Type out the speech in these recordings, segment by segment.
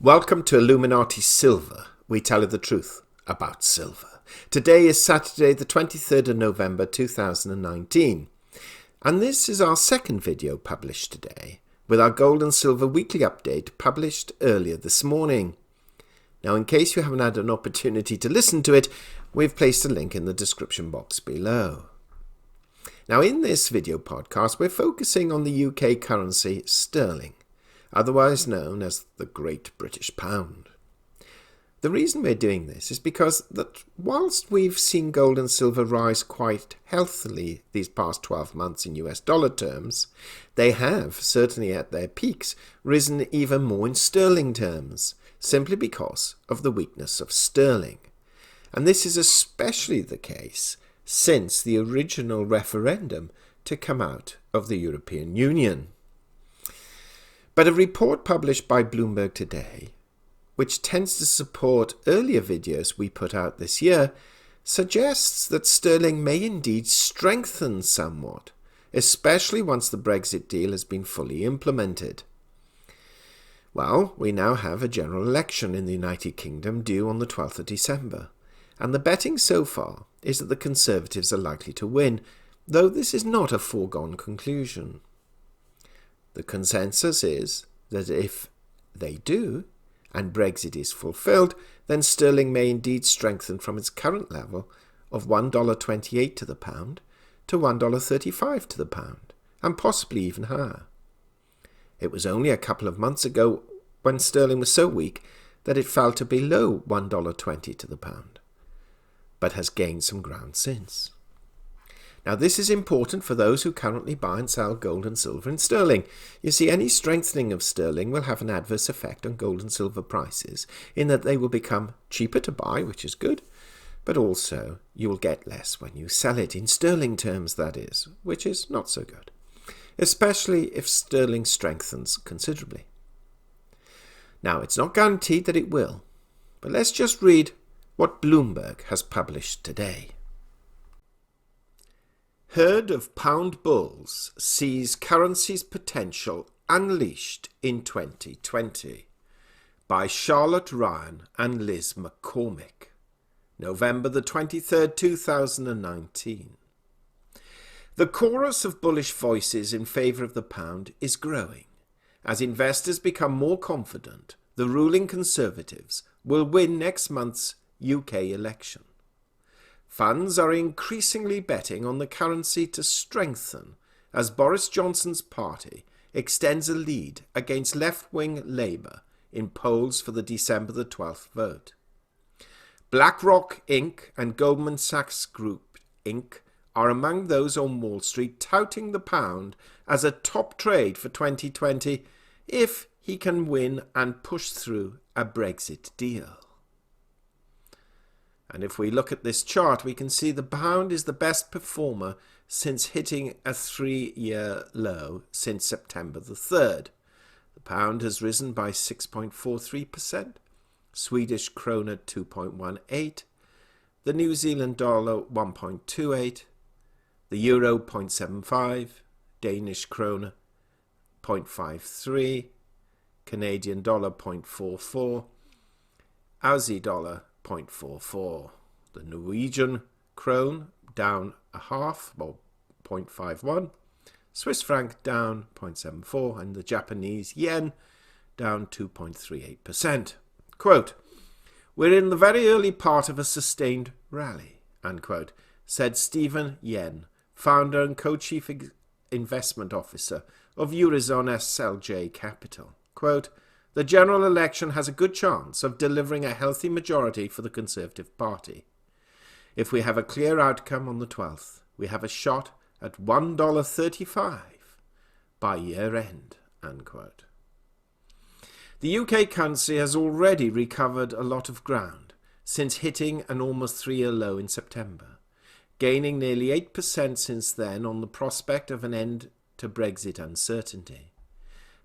Welcome to Illuminati Silver. We tell you the truth about silver. Today is Saturday, the 23rd of November 2019. And this is our second video published today, with our gold and silver weekly update published earlier this morning. Now, in case you haven't had an opportunity to listen to it, we've placed a link in the description box below. Now, in this video podcast, we're focusing on the UK currency sterling, otherwise known as the Great British Pound. The reason we're doing this is because that whilst we've seen gold and silver rise quite healthily these past 12 months in US dollar terms, they have, certainly at their peaks, risen even more in sterling terms, simply because of the weakness of sterling. And this is especially the case since the original referendum to come out of the European Union. But a report published by Bloomberg today, which tends to support earlier videos we put out this year, suggests that sterling may indeed strengthen somewhat, especially once the Brexit deal has been fully implemented. Well, we now have a general election in the United Kingdom due on the 12th of December, and the betting so far is that the Conservatives are likely to win, though this is not a foregone conclusion. The consensus is that if they do, and Brexit is fulfilled, then sterling may indeed strengthen from its current level of $1.28 to the pound to $1.35 to the pound, and possibly even higher. It was only a couple of months ago when sterling was so weak that it fell to below $1.20 to the pound, but has gained some ground since. Now, this is important for those who currently buy and sell gold and silver in sterling. You see, any strengthening of sterling will have an adverse effect on gold and silver prices in that they will become cheaper to buy, which is good, but also you will get less when you sell it, in sterling terms that is, which is not so good, especially if sterling strengthens considerably. Now, it's not guaranteed that it will, but let's just read what Bloomberg has published today. Herd of pound bulls sees currency's potential unleashed in 2020 by Charlotte Ryan and Liz McCormick. November the 23rd, 2019. The chorus of bullish voices in favour of the pound is growing as investors become more confident the ruling Conservatives will win next month's UK election. Funds are increasingly betting on the currency to strengthen as Boris Johnson's party extends a lead against left-wing Labour in polls for the December the 12th vote. BlackRock Inc. and Goldman Sachs Group Inc. are among those on Wall Street touting the pound as a top trade for 2020 if he can win and push through a Brexit deal. And if we look at this chart, we can see the pound is the best performer since hitting a 3-year low since September the 3rd. The pound has risen by 6.43%, Swedish krona 2.18, the New Zealand dollar 1.28, the euro 0.75, Danish krona 0.53, Canadian dollar 0.44, Aussie dollar 0.44. The Norwegian krone down a half, or 0.51. Swiss franc down 0.74, and the Japanese yen down 2.38%. Quote, "We're in the very early part of a sustained rally," unquote, said Stephen Yen, founder and co-chief investment officer of Eurozone SLJ Capital. Quote, "The general election has a good chance of delivering a healthy majority for the Conservative Party. If we have a clear outcome on the 12th, we have a shot at $1.35 by year end," unquote. The UK currency has already recovered a lot of ground since hitting an almost 3-year low in September, gaining nearly 8% since then on the prospect of an end to Brexit uncertainty.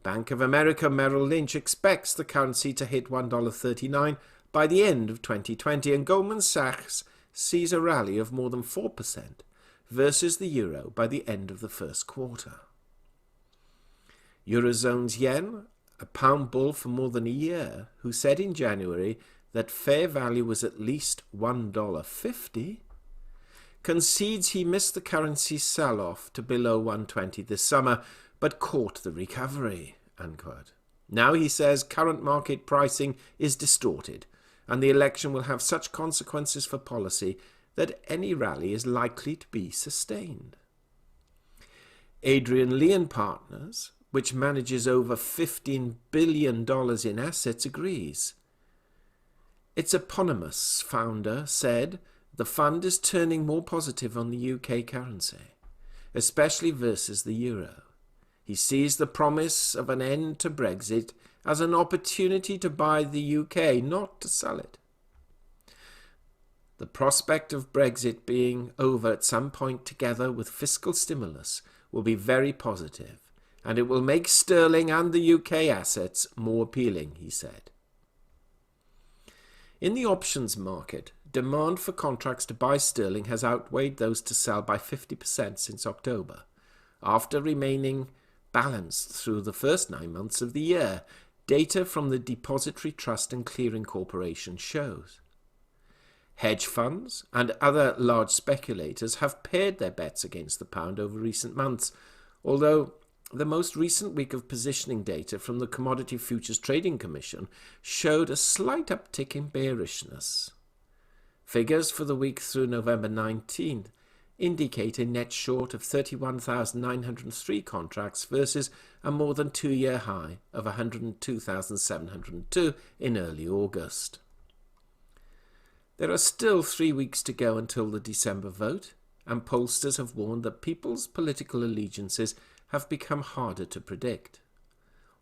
Bank of America Merrill Lynch expects the currency to hit $1.39 by the end of 2020, and Goldman Sachs sees a rally of more than 4% versus the euro by the end of the first quarter. Eurozone's yen a pound bull for more than a year, who said in January that fair value was at least $1.50, concedes he missed the currency sell-off to below 120 this summer, but caught the recovery, unquote. Now he says current market pricing is distorted, and the election will have such consequences for policy that any rally is likely to be sustained. Adrian Lee & Partners, which manages over $15 billion in assets, agrees. Its eponymous founder said the fund is turning more positive on the UK currency, especially versus the euro. He sees the promise of an end to Brexit as an opportunity to buy the UK, not to sell it. The prospect of Brexit being over at some point, together with fiscal stimulus, will be very positive, and it will make sterling and the UK assets more appealing, he said. In the options market, demand for contracts to buy sterling has outweighed those to sell by 50% since October, after remaining balanced through the first 9 months of the year, data from the Depository Trust and Clearing Corporation shows. Hedge funds and other large speculators have pared their bets against the pound over recent months, although the most recent week of positioning data from the Commodity Futures Trading Commission showed a slight uptick in bearishness. Figures for the week through November 19th indicate a net short of 31,903 contracts versus a more than 2-year high of 102,702 in early August. There are still 3 weeks to go until the December vote, and pollsters have warned that people's political allegiances have become harder to predict.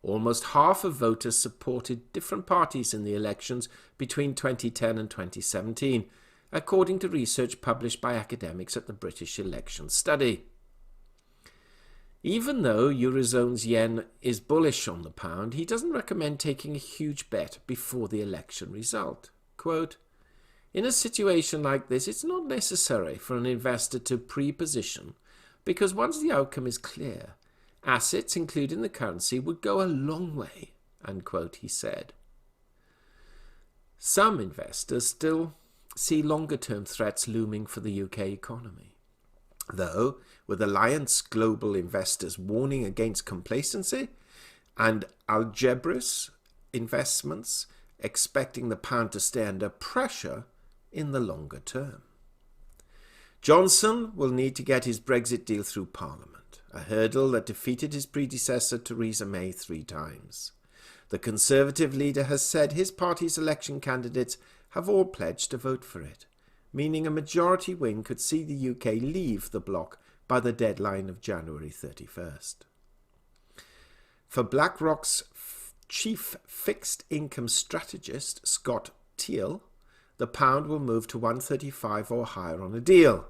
Almost half of voters supported different parties in the elections between 2010 and 2017, according to research published by academics at the British Election Study. Even though Eurozone's yen is bullish on the pound, he doesn't recommend taking a huge bet before the election result. Quote, "In a situation like this, it's not necessary for an investor to pre-position, because once the outcome is clear, assets, including the currency, would go a long way," unquote, he said. Some investors still see longer-term threats looming for the UK economy, though with Alliance Global investors warning against complacency and Algebris investments expecting the pound to stay under pressure in the longer term. Johnson will need to get his Brexit deal through Parliament, a hurdle that defeated his predecessor Theresa May 3 times. The Conservative leader has said his party's election candidates have all pledged to vote for it, meaning a majority win could see the UK leave the bloc by the deadline of January 31st. For BlackRock's chief fixed income strategist, Scott Teal, the pound will move to 135 or higher on a deal.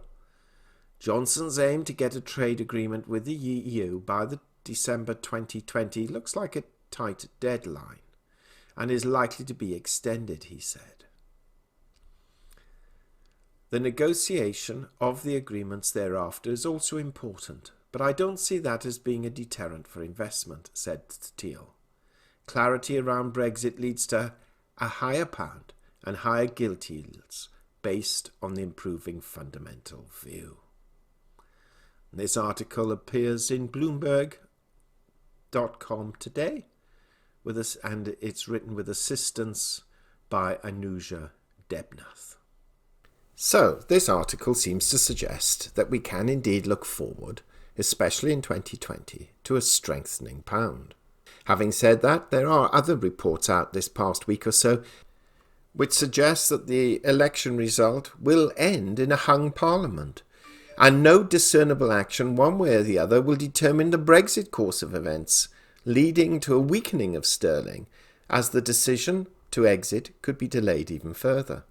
Johnson's aim to get a trade agreement with the EU by the December 2020 looks like a tight deadline and is likely to be extended, he said. The negotiation of the agreements thereafter is also important, but I don't see that as being a deterrent for investment, said Teal. Clarity around Brexit leads to a higher pound and higher gilt yields based on the improving fundamental view. This article appears in Bloomberg.com today, and it's written with assistance by Anuja Debnath. So, this article seems to suggest that we can indeed look forward, especially in 2020, to a strengthening pound. Having said that, there are other reports out this past week or so which suggest that the election result will end in a hung parliament, and no discernible action one way or the other will determine the Brexit course of events, leading to a weakening of sterling, as the decision to exit could be delayed even further.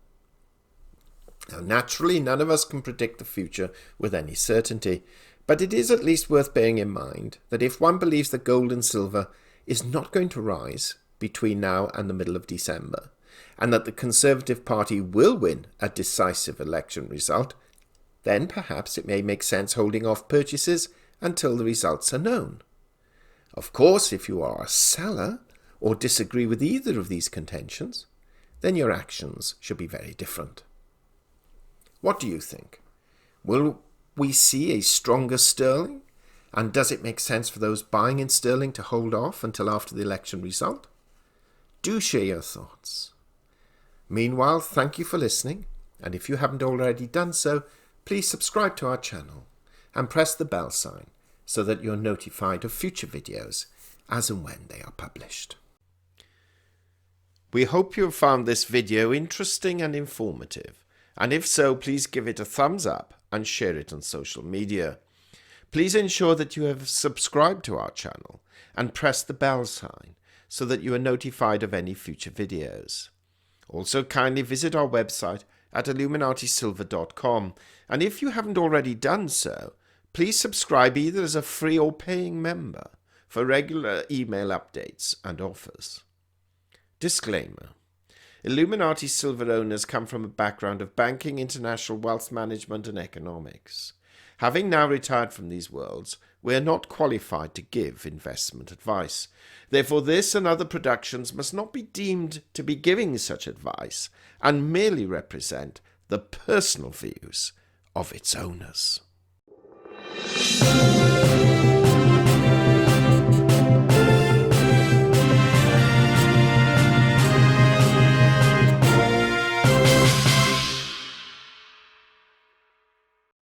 Now, naturally, none of us can predict the future with any certainty, but it is at least worth bearing in mind that if one believes that gold and silver is not going to rise between now and the middle of December, and that the Conservative Party will win a decisive election result, then perhaps it may make sense holding off purchases until the results are known. Of course, if you are a seller, or disagree with either of these contentions, then your actions should be very different. What do you think? Will we see a stronger sterling? And does it make sense for those buying in sterling to hold off until after the election result? Do share your thoughts. Meanwhile, thank you for listening, and if you haven't already done so, please subscribe to our channel and press the bell sign so that you're notified of future videos as and when they are published. We hope you have found this video interesting and informative, and if so, please give it a thumbs up and share it on social media. Please ensure that you have subscribed to our channel and press the bell sign so that you are notified of any future videos. Also, kindly visit our website at illuminatisilver.com, and if you haven't already done so, please subscribe either as a free or paying member for regular email updates and offers. Disclaimer: Illuminati Silver owners come from a background of banking, international wealth management and economics. Having now retired from these worlds, we are not qualified to give investment advice. Therefore, this and other productions must not be deemed to be giving such advice and merely represent the personal views of its owners.